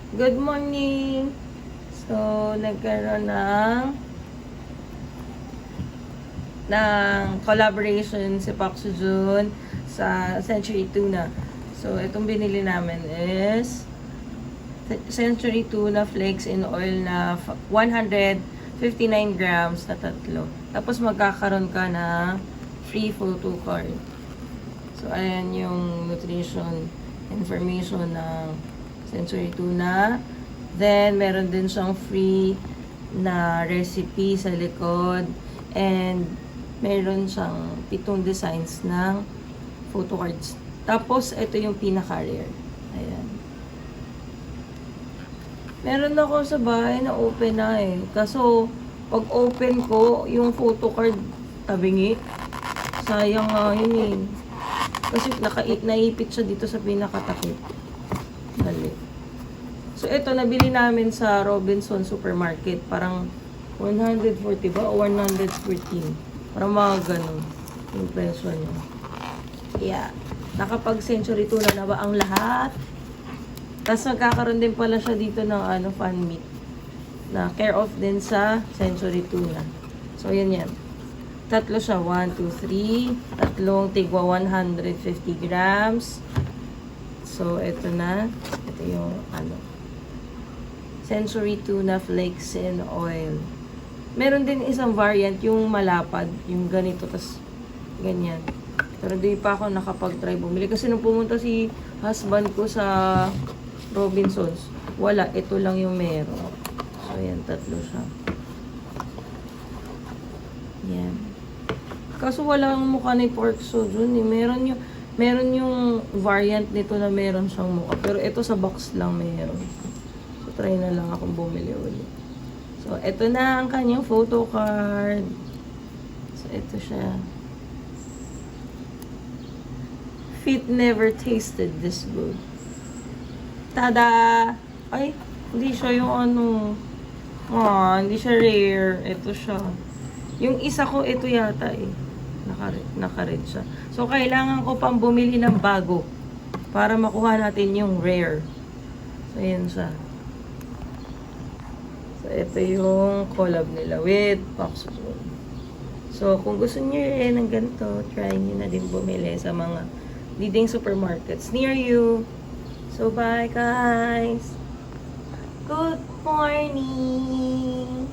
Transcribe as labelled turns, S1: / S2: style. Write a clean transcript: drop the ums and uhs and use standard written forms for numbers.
S1: Good morning! So, nagkaroon ng collaboration si Park Seo-joon sa Century Tuna. So, itong binili namin is Century Tuna Flakes in oil na 159 grams na tatlo. Tapos magkakaroon ka na free photo card. So, ayan yung nutrition information ng Century Tuna. Then, meron din siyang free na recipe sa likod. And, meron siyang 7 designs ng photo cards. Tapos, ito yung pinaka-rare. Ayan. Meron ako sa bahay na open na eh. Kaso, pag open ko, yung photo card tabingi. Sayang nga yun eh. Kasi naipit siya dito sa pinakatakip. Dali. So, ito, nabili namin sa Robinson Supermarket. Parang 140 ba? O 114. Parang mga ganun. Yung presyo niya. Yeah. Nakapag-Century Tuna na ba ang lahat? Tapos magkakaroon din pala siya dito ng fan meat. Na care of din sa Century Tuna. So, yan. Tatlo siya. 1, 2, 3. Tatlong tigwa 150 grams. So, ito na. Ito yung Century Tuna Flakes in oil. Meron din isang variant, yung malapad. Yung ganito, tas ganyan. Pero di pa ako nakapag-try bumili. Kasi nung pumunta si husband ko sa Robinsons, wala. Ito lang yung meron. So, ayan. Tatlo siya. Yan. Kaso walang mukha ni Park Seo-joon eh. Meron yung variant nito na meron siyang mukha. Pero ito sa box lang meron. So, try na lang akong bumili ulit. So, ito na ang kanyang photo card. So, ito siya. Feet never tasted this good. Tada! Ay, hindi siya yung hindi siya rare. Ito siya. Yung isa ko, ito yata eh. Naka-red siya. So, kailangan ko pang bumili ng bago para makuha natin yung rare. So, yan siya. So, ito yung collab nila with Park Seo-joon. So, kung gusto niyo rin ng ganito, try niyo na din bumili sa mga leading supermarkets near you. So, bye guys! Good morning!